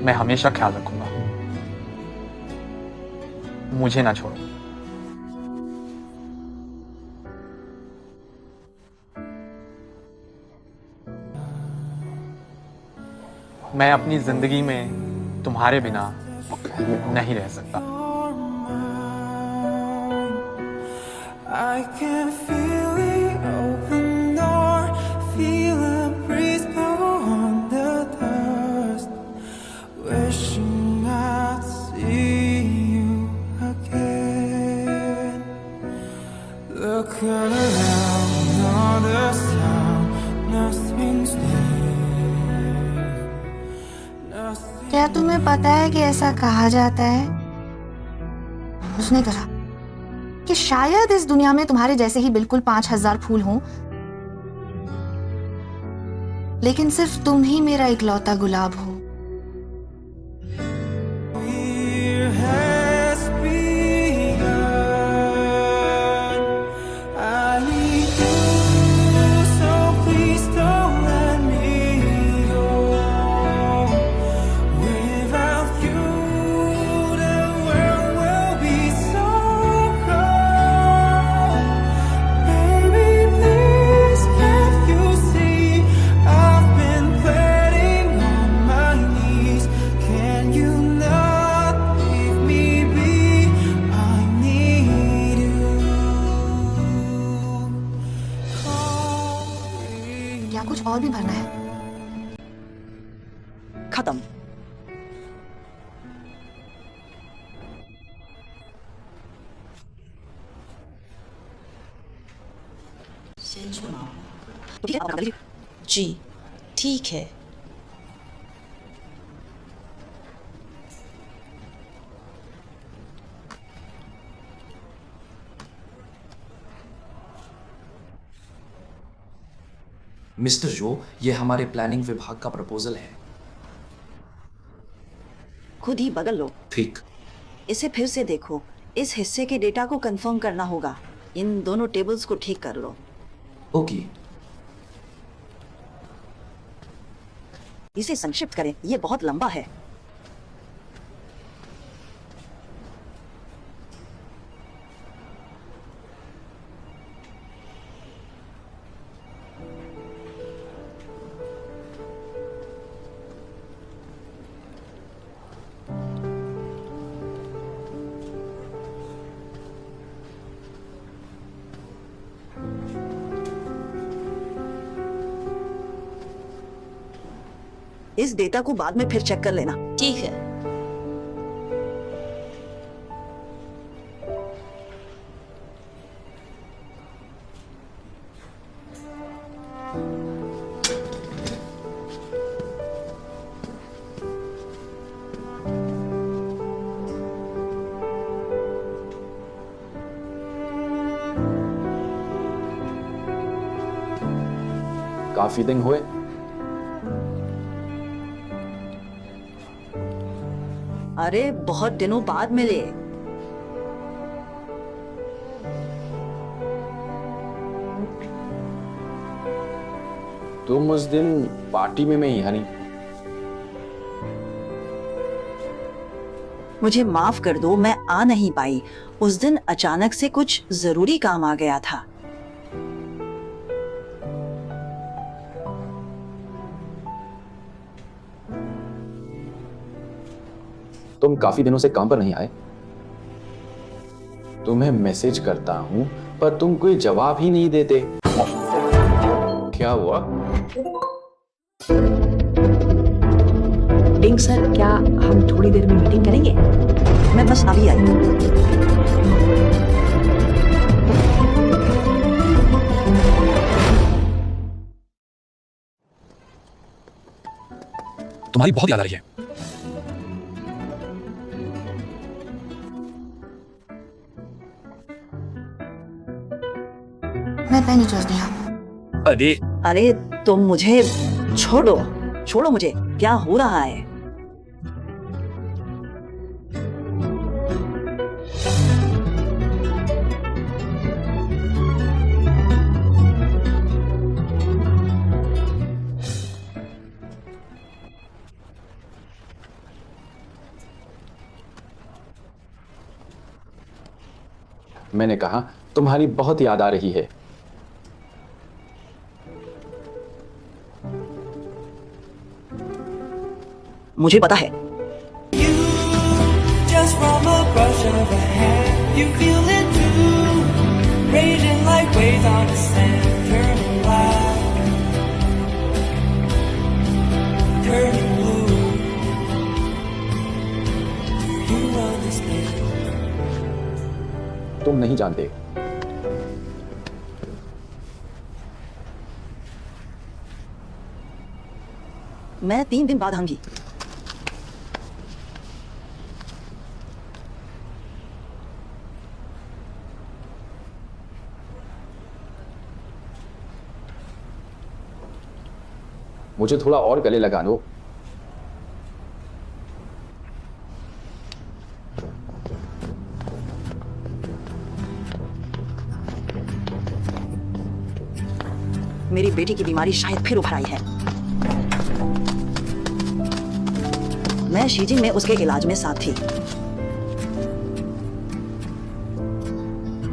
मैं हमेशा ख्याल रखूंगा। मुझे ना छोड़ो। मैं अपनी जिंदगी में तुम्हारे बिना नहीं रह सकता। I can feel the open door, feel a breeze blow on the dust, wishing I'd see you again. Look around, not a sound, nothing's there. क्या तुम्हें पता है कि ऐसा कहा जाता है, उसने कहा कि शायद इस दुनिया में तुम्हारे जैसे ही बिल्कुल 5000 फूल हों, लेकिन सिर्फ तुम ही मेरा इकलौता गुलाब हो। क्या कुछ और भी भरना है? खत्म। जी ठीक है। मिस्टर जो, ये हमारे प्लानिंग विभाग का प्रपोजल है। खुद ही बदल लो। ठीक। इसे फिर से देखो, इस हिस्से के डेटा को कंफर्म करना होगा। इन दोनों टेबल्स को ठीक कर लो। ओके। इसे संक्षिप्त करें, ये बहुत लंबा है। इस डेटा को बाद में फिर चेक कर लेना। ठीक है। काफी दिन हुए। अरे बहुत दिनों बाद मिले। तुम उस दिन पार्टी में नहीं हनी। मुझे माफ कर दो, मैं आ नहीं पाई। उस दिन अचानक से कुछ जरूरी काम आ गया था। तुम काफी दिनों से काम पर नहीं आए। तुम्हें मैसेज करता हूं पर तुम कोई जवाब ही नहीं देते। क्या हुआ? डिंग सर, क्या हम थोड़ी देर में मीटिंग करेंगे? मैं बस अभी आई। तुम्हारी बहुत याद आ रही है। मैं पेन चूस दिया। अरे तुम मुझे छोड़ो, छोड़ो मुझे। क्या हो रहा है? मैंने कहा तुम्हारी बहुत याद आ रही है। मुझे पता है। Just from a brush of a hand, you feel it too, raging like waves on the sand, turning black, turning blue. Do you understand? तुम नहीं जानते। मैं 3 दिन बाद आऊंगी। मुझे थोड़ा और गले लगा दो। मेरी बेटी की बीमारी शायद फिर उभर आई है। मैं शीजिंग में उसके इलाज में साथ थी।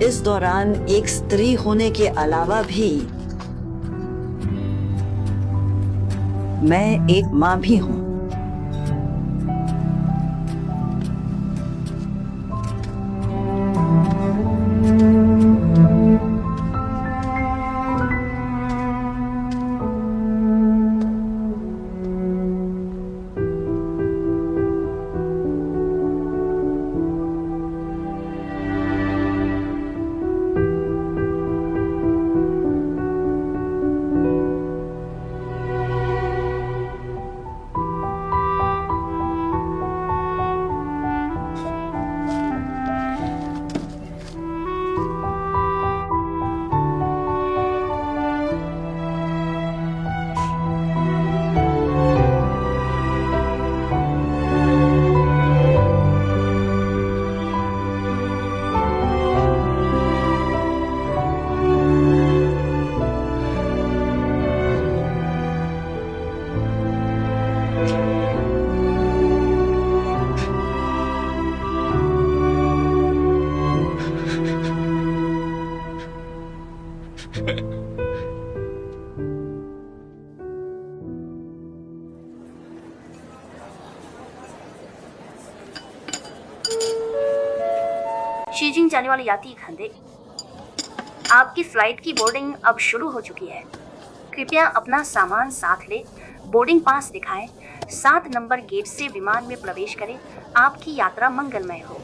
इस दौरान एक स्त्री होने के अलावा भी मैं एक मां भी हूं। शीजिंग जाने वाले यात्री खंडे, आपकी फ्लाइट की बोर्डिंग अब शुरू हो चुकी है। कृपया अपना सामान साथ ले, बोर्डिंग पास दिखाएं, 7 नंबर गेट से विमान में प्रवेश करें। आपकी यात्रा मंगलमय हो।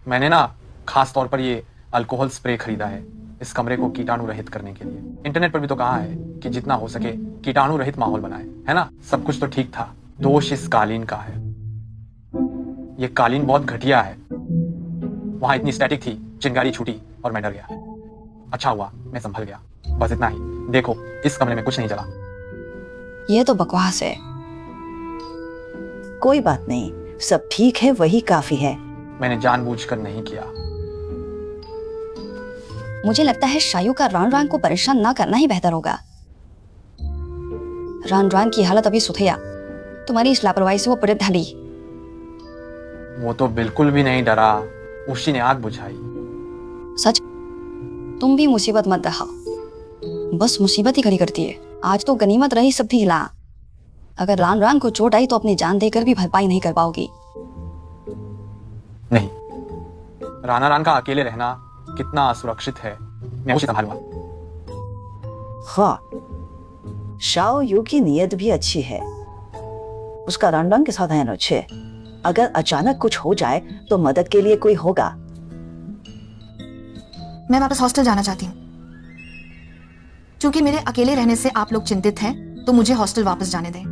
मैंने ना खास तौर पर ये अल्कोहल स्प्रे खरीदा है इस कमरे को कीटाणु रहित करने के लिए। इंटरनेट पर भी तो कहा है कि जितना हो सके कीटाणु रहित माहौल बनाए, है ना? सब कुछ तो ठीक था, दोष इस कालीन का है। ये कालीन बहुत घटिया है। वहां इतनी स्टैटिक थी, चिंगारी छूटी और मैं डर गया। अच्छा हुआ मैं संभल गया। बस इतना ही। देखो इस कमरे में कुछ नहीं चला। ये तो बकवास है। कोई बात नहीं, सब ठीक है, वही काफी है। मैंने जानबूझकर नहीं किया। मुझे लगता है शायू का रान रान को परेशान ना करना ही बेहतर होगा। रान रान की हालत अभी सुथैया, तुम्हारी इस लापरवाही से वो पूरे ढली। वो तो बिल्कुल भी नहीं डरा, उसी ने आग बुझाई। सच, तुम भी मुसीबत मत दिखाओ, बस मुसीबत ही खड़ी करती है। आज तो गनीमत रही सब थी हिला। अगर रान रान को चोट आई तो अपनी जान देकर भी भरपाई नहीं कर पाओगी। नहीं, राना रान का अकेले रहना कितना असुरक्षित है, मैं उसे संभालूंगा। हाँ, शाओ यू की नीयत भी अच्छी है। उसका रंडंग के साथ है अच्छे। अगर अचानक कुछ हो जाए तो मदद के लिए कोई होगा। मैं वापस हॉस्टल जाना चाहती हूँ। क्योंकि मेरे अकेले रहने से आप लोग चिंतित हैं, तो मुझे हॉस्टल वापस जाने दें।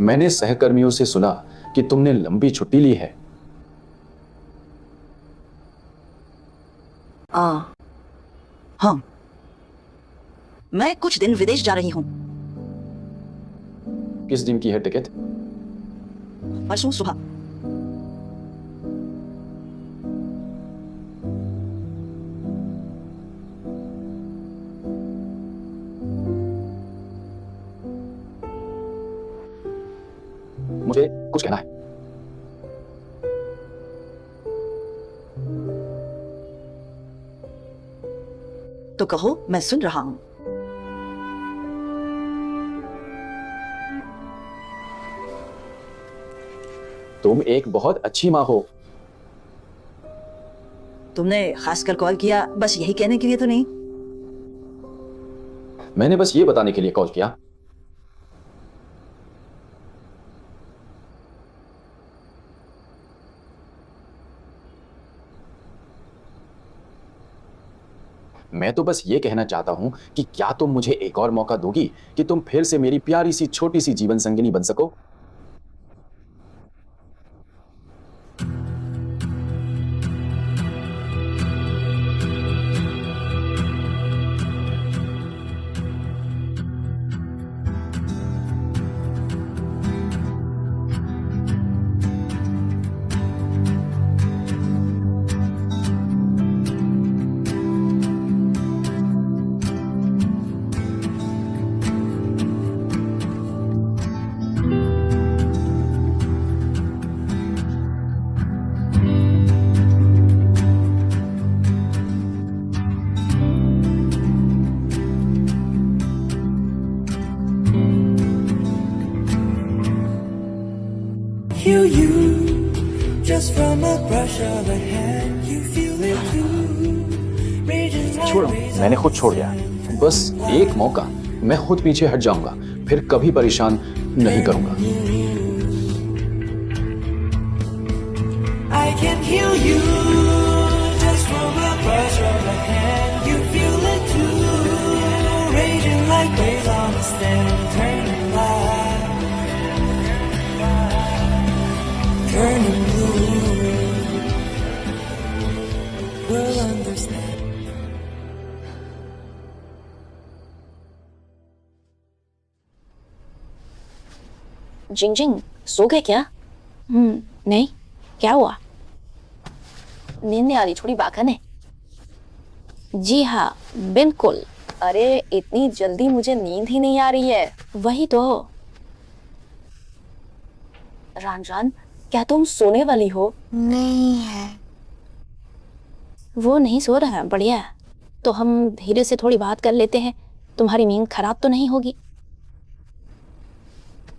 मैंने सहकर्मियों से सुना कि तुमने लंबी छुट्टी ली है। हाँ, मैं कुछ दिन विदेश जा रही हूँ। किस दिन की है टिकट? परसों सुबह। मुझे कुछ कहना है। तो कहो, मैं सुन रहा हूँ। तुम एक बहुत अच्छी माँ हो। तुमने खासकर कॉल किया बस यही कहने के लिए तो नहीं? मैंने बस ये बताने के लिए कॉल किया। मैं तो बस ये कहना चाहता हूं कि क्या तुम मुझे एक और मौका दोगी कि तुम फिर से मेरी प्यारी सी छोटी सी जीवन संगिनी बन सको? You, just from a brush of a hand, you feel it too. Raging like छोड़ो, waves मैंने on खुद छोड़ दिया। बस एक मौका, मैं खुद पीछे हट जाऊंगा, फिर कभी परेशान नहीं करूंगा। I can heal you, just from a brush of a hand, you feel it too. Raging like waves on a stand, turning black, turning blue. We'll understand. जिंग जिंग, सो गए क्या? नहीं, क्या हुआ? नींद नहीं आ रही, थोड़ी बाखन है। जी हाँ, बिल्कुल। अरे इतनी जल्दी मुझे नींद ही नहीं आ रही है। वही तो। रान रान, क्या तुम सोने वाली हो? नहीं है। वो नहीं सो रहा है, बढ़िया। तो हम धीरे से थोड़ी बात कर लेते हैं। तुम्हारी नींद खराब तो नहीं होगी?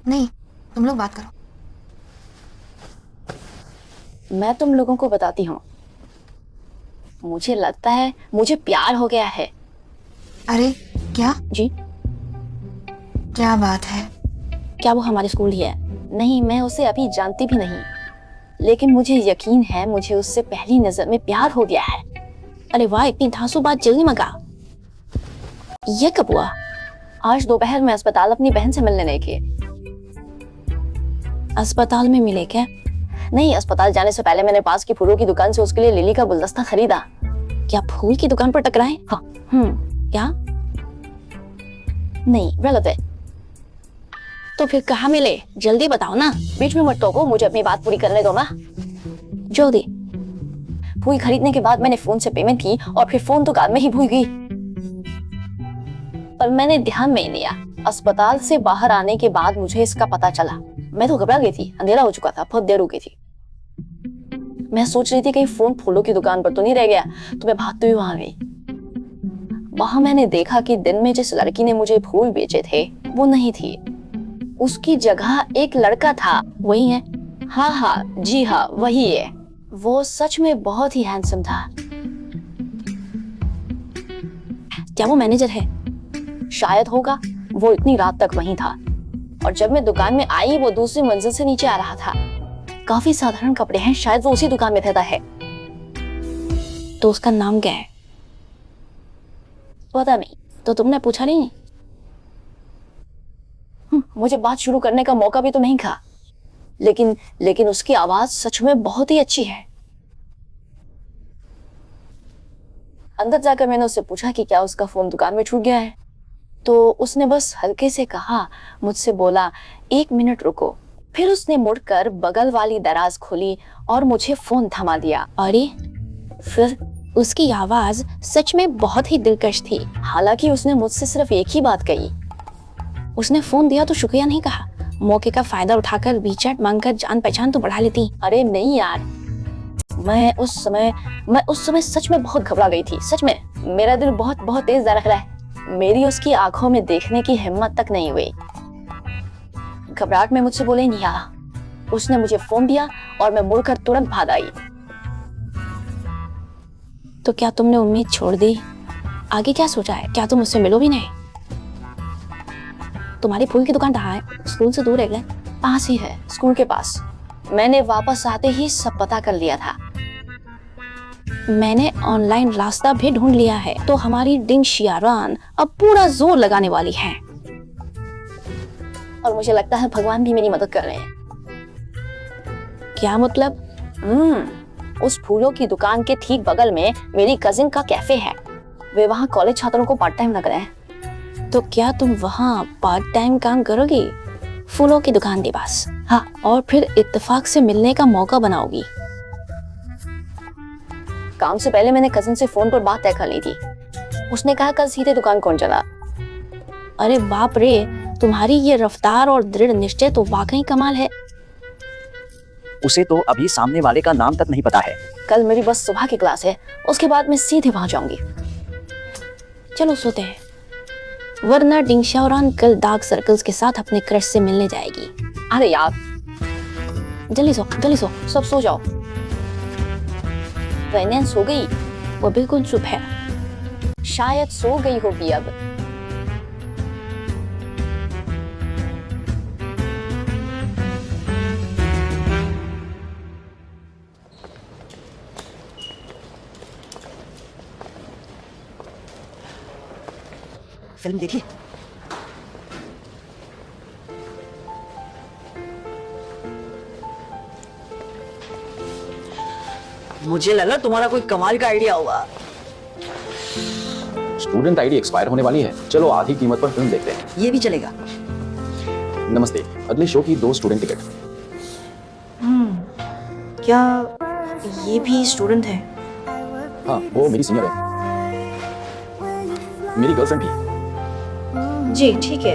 नहीं, तुम लोग बात करो। मैं तुम लोगों को बताती हूँ, मुझे लगता है मुझे प्यार हो गया है। अरे क्या? जी, क्या बात है? क्या वो हमारे स्कूल ही है? नहीं, मैं उसे अभी जानती भी नहीं, लेकिन मुझे यकीन है मुझे उससे पहली नजर में प्यार हो गया है। अरे वाह, इतनी धांसू बात जल्दी मगा। ये कब हुआ? आज दोपहर में अस्पताल अपनी बहन से मिलने नहीं गए। अस्पताल में मिले क्या? नहीं, अस्पताल जाने से पहले मैंने पास की फूलों की दुकान से उसके लिए लिली का गुलदस्ता खरीदा। क्या फूल की दुकान पर टकराए? हाँ। क्या? नहीं, गलत है। तो फिर कहाँ मिले? जल्दी बताओ ना, बीच में मत टोको, मुझे अपनी बात पूरी करने दो ना। जल्दी। फूल खरीदने के बाद मैंने फोन से पेमेंट की और फिर फोन तो कार में ही भूल गई, पर मैंने ध्यान में नहीं दिया। अस्पताल से बाहर आने के बाद मुझे इसका पता चला। मैं तो घबरा गई थी, अंधेरा हो चुका था, बहुत देर हो गई थी। मैं सोच रही थी कहीं फोन फूलों की दुकान पर तो नहीं रह गया, तो मैं भागते हुए वहां गई। वहां मैंने देखा कि दिन में जिस लड़की ने मुझे फूल बेचे थे वो नहीं थी, उसकी जगह एक लड़का था। वही है? हाँ हाँ, जी हाँ, वही है। वो सच में बहुत ही हैंडसम था। क्या वो मैनेजर है? शायद होगा, वो इतनी रात तक वहीं था, और जब मैं दुकान में आई वो दूसरी मंजिल से नीचे आ रहा था। काफी साधारण कपड़े हैं, शायद वो उसी दुकान में रहता है। तो उसका नाम क्या है? पता नहीं। तो तुमने पूछा नहीं? मुझे बात शुरू करने का मौका भी तो नहीं कहा। लेकिन उसकी आवाज सच में बहुत ही अच्छी है। अंदर जाकर मैंने उससे पूछा कि क्या उसका फोन दुकान में छूट गया है, तो उसने बस हल्के से कहा, मुझसे बोला 1 मिनट रुको। फिर उसने मुड़कर बगल वाली दराज खोली और मुझे फोन थमा दिया। अरे फिर उसकी आवाज सच में बहुत ही दिलकश थी। हालांकि उसने मुझसे सिर्फ एक ही बात कही, उसने फोन दिया तो शुक्रिया नहीं कहा, मौके का फायदा उठाकर वीचैट मांगकर जान पहचान तो बढ़ा लेती। अरे नहीं यार, मैं उस समय सच में बहुत घबरा गई थी। सच में मेरा दिल बहुत बहुत तेज धड़क रहा है। मेरी उसकी आंखों में देखने की हिम्मत तक नहीं हुई। घबराहट में मुझसे बोले नहीं आया। उसने मुझे फोन दिया और मैं मुड़कर तुरंत भाग आई। तो क्या तुमने उम्मीद छोड़ दी? आगे क्या सोचा है? क्या तुम मुझसे मिलो भी नहीं? तुम्हारी फूल की दुकान कहाँ है? स्कूल से दूर है क्या? पास ही है, स्कूल के पास। मैंने वापस आते ही सब पता कर लिया था। मैंने ऑनलाइन रास्ता भी ढूंढ लिया है। तो हमारी डिंग शियारान अब पूरा जोर लगाने वाली है और मुझे लगता है भगवान भी मेरी मदद कर रहे हैं। क्या मतलब? उस फूलों की दुकान के ठीक बगल में मेरी कजिन का कैफे है। वे वहाँ कॉलेज छात्रों को पार्ट टाइम लग रहे हैं। तो क्या तुम वहाँ पार्ट टाइम काम करोगी? फूलों की दुकान के पास? हाँ, और फिर इत्तेफाक से मिलने का मौका बनाओगी। काम से पहले मैंने कजिन से फोन पर बात तय कर ली थी। उसने कहा कल सीधे दुकान कौन चला। अरे बाप रे, तुम्हारी ये रफ्तार और दृढ़ निश्चय तो वाकई कमाल है। उसे तो अभी सामने वाले का नाम तक नहीं पता है। कल मेरी बस सुबह की क्लास है, उसके बाद मैं सीधे वहां जाऊंगी। चलो सोते हैं, वरना डिंग शियारान कल डार्क सर्कल्स के साथ अपने क्रश से मिलने जाएगी। अरे यार, जल्दी सो, सब सो जाओ। वैनैन सो गई? वो बिल्कुल चुप है, शायद सो गई होगी अब। फिल्म देखी? मुझे लगा तुम्हारा कोई कमाल का आइडिया होगा। स्टूडेंट आईडी एक्सपायर होने वाली है, चलो आधी कीमत पर फिल्म देखते हैं। ये भी चलेगा। नमस्ते, अगले शो की 2 स्टूडेंट टिकट। क्या ये भी स्टूडेंट है? हाँ, वो मेरी सीनियर है, मेरी गर्लफ्रेंड भी। जी ठीक है।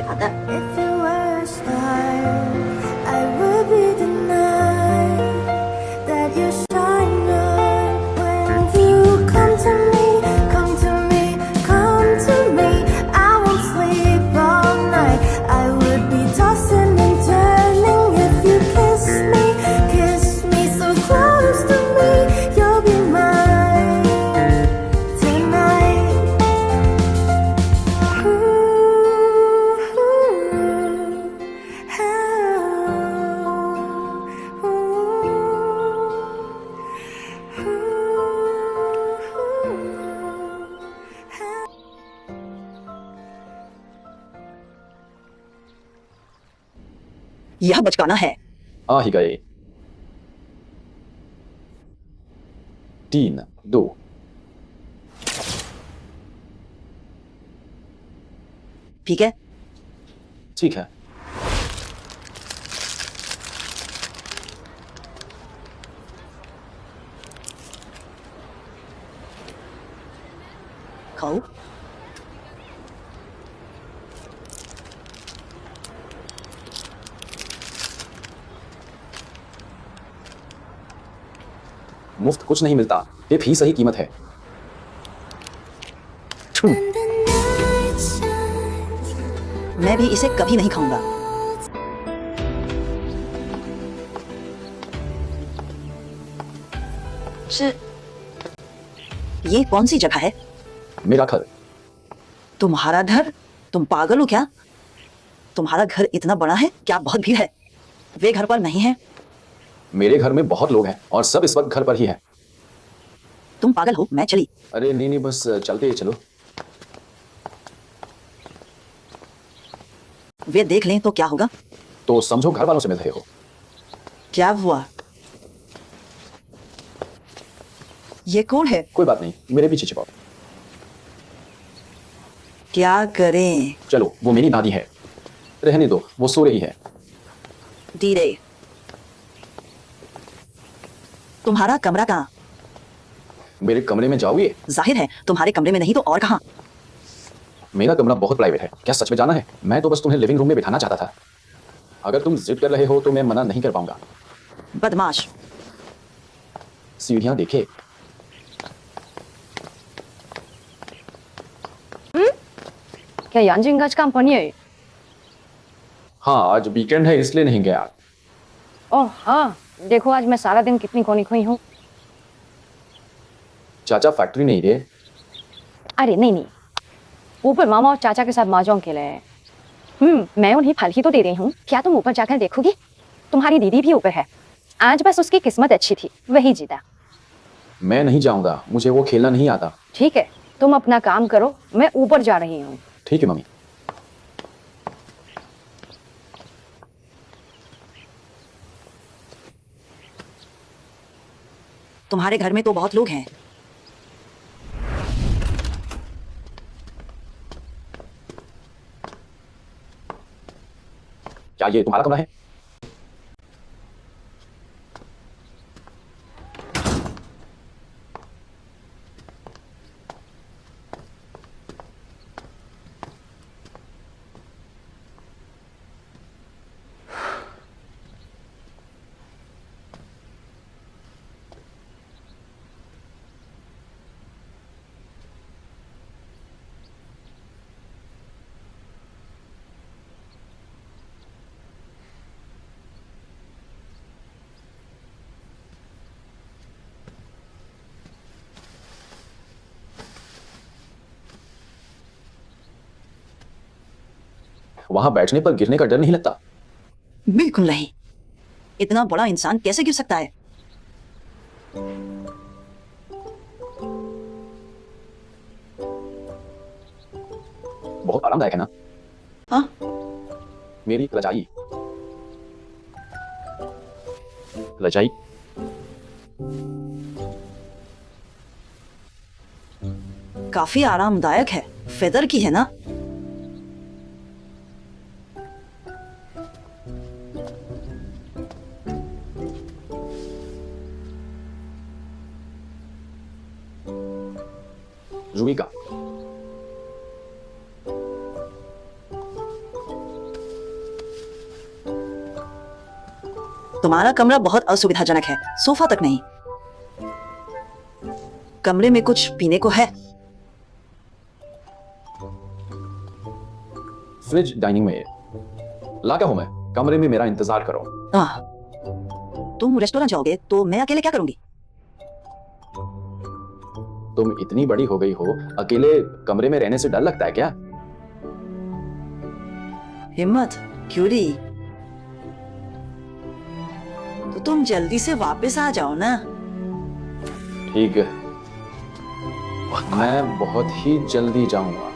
यह बचकाना है। आ ही गए। 3, 2। ठीक है। ठीक है। खाओ। मुफ्त कुछ नहीं मिलता, टिप ही सही कीमत है। मैं भी इसे कभी नहीं खाऊंगा। ये कौन सी जगह है? मेरा घर। तुम्हारा घर? तुम पागल हो क्या? तुम्हारा घर इतना बड़ा है क्या? बहुत भीड़ है। वे घर पर नहीं है। मेरे घर में बहुत लोग हैं और सब इस वक्त घर पर ही हैं। तुम पागल हो? मैं चली। अरे नहीं, बस चलते ही चलो। वे देख लें तो क्या होगा? तो समझो घर वालों से मिल रहे हो। क्या हुआ? ये कौन है? कोई बात नहीं, मेरे पीछे छिपाओ। क्या करें? चलो, वो मेरी दादी है, रहने दो, वो सो रही है। धीरे। तुम्हारा कमरा कहाँ? मेरे कमरे में जाओगे? जाहिर है तुम्हारे कमरे में नहीं तो और कहाँ? मेरा कमरा बहुत प्राइवेट है। क्या सच में जाना है? मैं तो बस तुम्हें लिविंग रूम में बिठाना चाहता था। अगर तुम जिद कर रहे हो तो मैं मना नहीं कर पाऊंगा। बदमाश। सीढ़ियां देखे। क्या यांजिंग आज काम पनी है? हाँ, आज वीकेंड है इसलिए नहीं गया। ओह हाँ, देखो आज मैं सारा दिन कितनी खोनी खोई हूँ। चाचा फैक्ट्री नहीं रहे? अरे नहीं, ऊपर मामा और चाचा के साथ mahjong खेले हैं। मैं उन्हें फल ही तो दे रही हूँ। क्या तुम ऊपर जाकर देखोगी? तुम्हारी दीदी भी ऊपर है। आज बस उसकी किस्मत अच्छी थी, वही जीता। मैं नहीं जाऊंगा, मुझे वो खेलना नहीं आता। ठीक है, तुम अपना काम करो, मैं ऊपर जा रही हूँ। ठीक है मम्मी। तुम्हारे घर में तो बहुत लोग हैं। क्या ये तुम्हारा कमरा है? वहां बैठने पर गिरने का डर नहीं लगता? बिल्कुल नहीं। इतना बड़ा इंसान कैसे गिर सकता है? बहुत आरामदायक है ना? हाँ। मेरी रजाई। रजाई। काफी आरामदायक है। फेदर की है ना? रूबी का। तुम्हारा कमरा बहुत असुविधाजनक है। सोफा तक नहीं। कमरे में कुछ पीने को है? फ्रिज डाइनिंग में ला क्या हूं मैं? कमरे में मेरा इंतजार करो। तुम रेस्टोरेंट जाओगे तो मैं अकेले क्या करूंगी? तुम इतनी बड़ी हो गई हो, अकेले कमरे में रहने से डर लगता है क्या? हिम्मत, क्यूरी, तो तुम जल्दी से वापस आ जाओ ना। ठीक है, मैं बहुत ही जल्दी जाऊंगा।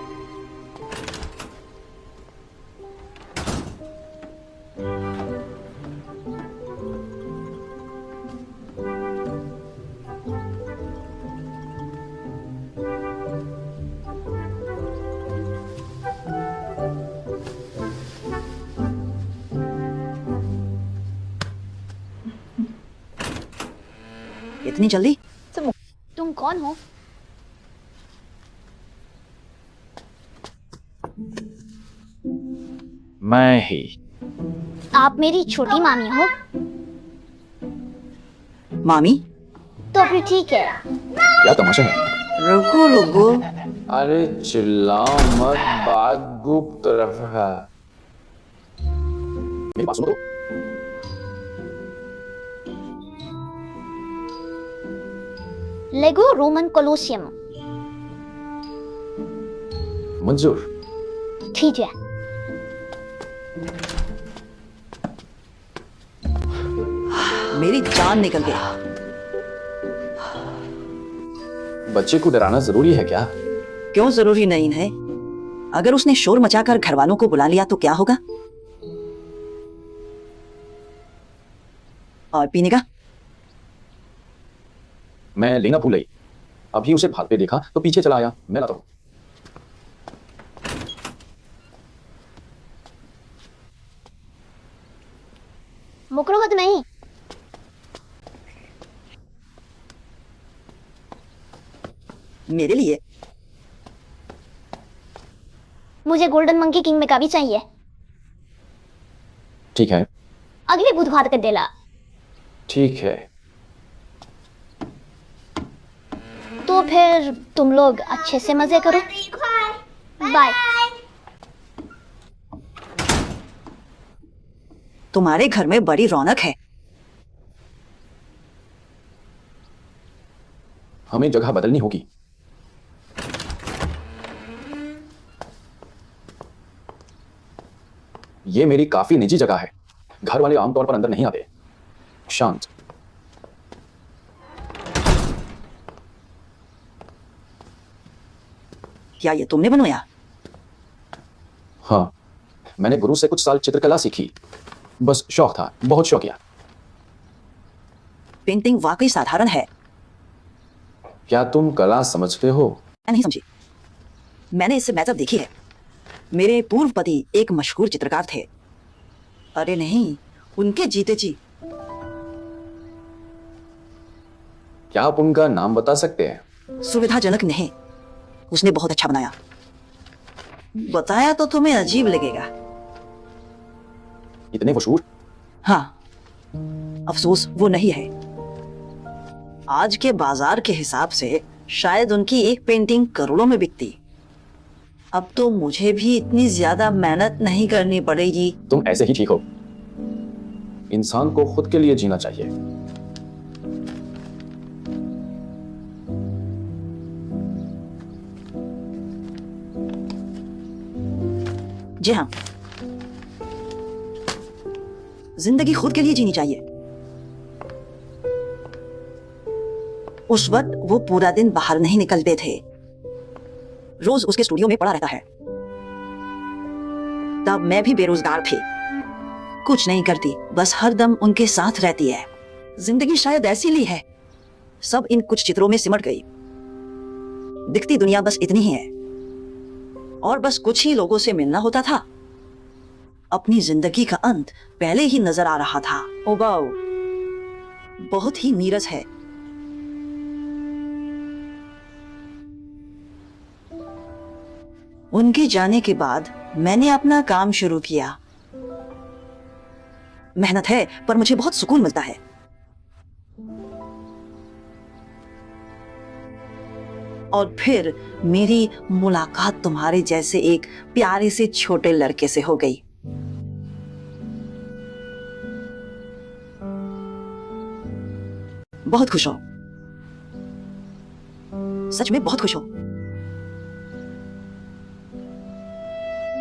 इतनी जल्दी? तुम कौन हो? मैं ही। आप मेरी छोटी मामी हो? मामी? तो फिर ठीक है। क्या तमाशा है? रुको रुको। अरे चिल्लाओ मत, बात गुप्त तरफ है। मेरी बात सुनो तो। लेगो रोमन कोलोसियम। मंजूर। ठीक है। मेरी जान निकल गई। बच्चे को डराना जरूरी है क्या? क्यों जरूरी नहीं है? अगर उसने शोर मचाकर घर वालों को बुला लिया तो क्या होगा? और पीने का? मैं लेना भूल गई, अभी उसे भागते देखा तो पीछे चला आया। मैं लाता हूँ। मुकरो मत नहीं। मेरे लिए? मुझे गोल्डन मंकी किंग में का भी चाहिए। ठीक है। अगले बुधवार का देला। ठीक है। तो फिर तुम लोग अच्छे से मजे करो। बाय। तुम्हारे घर में बड़ी रौनक है। हमें जगह बदलनी होगी। ये मेरी काफी निजी जगह है, घर वाले आमतौर पर अंदर नहीं आते। शांत। क्या ये तुमने बनवाया? हाँ, मैंने गुरु से कुछ साल चित्रकला सीखी, बस शौक था, बहुत शौकिया। पेंटिंग वाकई साधारण है। क्या तुम कला समझते हो? मैं नहीं समझी। मैंने इससे मैचअप देखी है। मेरे पूर्व पति एक मशहूर चित्रकार थे। अरे नहीं, उनके जीते जी। क्या आप उनका नाम बता सकते हैं? सुविधाजनक नहीं, उसने बहुत अच्छा बनाया। बताया तो तुम्हें अजीब लगेगा। इतने मशहूर? हाँ, अफसोस वो नहीं है। आज के बाजार के हिसाब से शायद उनकी एक पेंटिंग करोड़ों में बिकती। अब तो मुझे भी इतनी ज्यादा मेहनत नहीं करनी पड़ेगी। तुम ऐसे ही ठीक हो। इंसान को खुद के लिए जीना चाहिए। जी हाँ, जिंदगी खुद के लिए जीनी चाहिए। उस वक्त वो पूरा दिन बाहर नहीं निकलते थे। रोज उसके स्टूडियो में पड़ा रहता है। तब मैं भी बेरोजगार थी, कुछ नहीं करती, बस हर दम उनके साथ रहती है। जिंदगी शायद ऐसी ली है, सब इन कुछ चित्रों में सिमट गई। दिखती दुनिया बस इतनी ही है, और बस कुछ ही लोगों से मिलना होता था। अपनी जिंदगी का अंत पहले ही नजर आ रहा था। ओ वाओ, बहुत ही नीरस है। उनके जाने के बाद मैंने अपना काम शुरू किया। मेहनत है, पर मुझे बहुत सुकून मिलता है। और फिर मेरी मुलाकात तुम्हारे जैसे एक प्यारे से छोटे लड़के से हो गई। बहुत खुश हो, सच में बहुत खुश हो।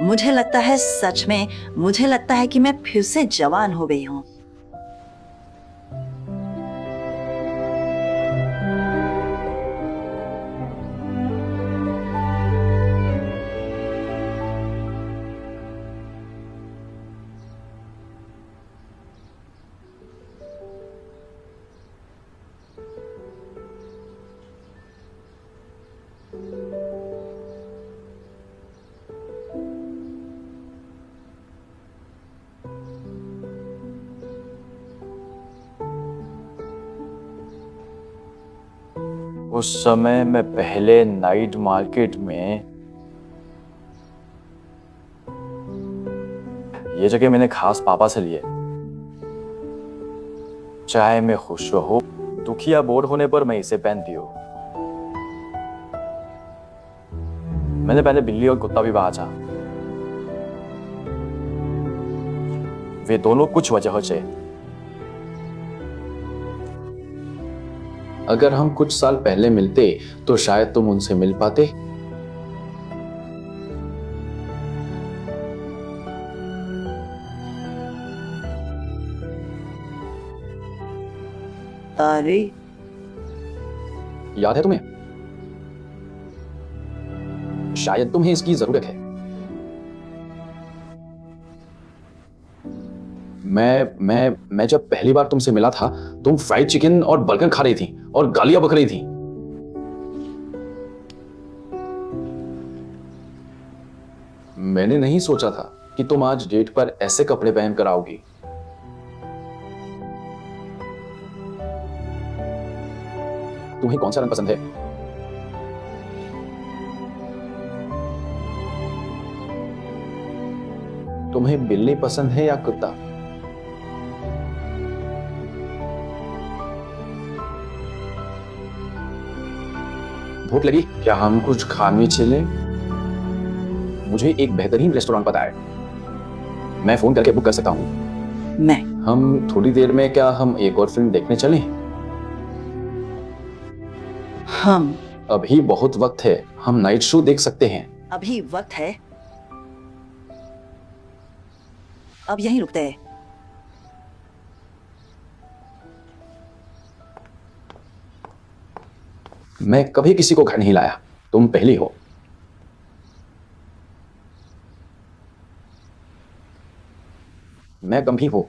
मुझे लगता है, सच में मुझे लगता है कि मैं फिर से जवान हो गई हूं। उस समय मैं पहले नाइट मार्केट में, ये जगह मैंने खास पापा से लिए। चाहे मैं खुश हो, दुखी या बोर होने पर मैं इसे पहनती हूँ। मैंने पहले बिल्ली और कुत्ता भी बांचा। वे दोनों कुछ वजह से। अगर हम कुछ साल पहले मिलते तो शायद तुम उनसे मिल पाते। अरे, याद है तुम्हें? शायद तुम्हें इसकी जरूरत है। मैं जब पहली बार तुमसे मिला था, तुम फ्राइड चिकन और बर्गर खा रही थी और गालियां बक रही थी। मैंने नहीं सोचा था कि तुम आज डेट पर ऐसे कपड़े पहन कर आओगी। तुम्हें कौन सा रंग पसंद है? तुम्हें बिल्ली पसंद है या कुत्ता? भूख लगी? क्या हम कुछ खाने चले? मुझे एक बेहतरीन रेस्टोरेंट पता है, मैं फोन करके बुक कर सकता हूँ। हम थोड़ी देर में, क्या हम एक और फिल्म देखने चलें? हम अभी बहुत वक्त है, हम नाइट शो देख सकते हैं। अभी वक्त है, अब यहीं रुकते हैं। मैं कभी किसी को घर नहीं लाया, तुम पहली हो। मैं गंभीर हूं,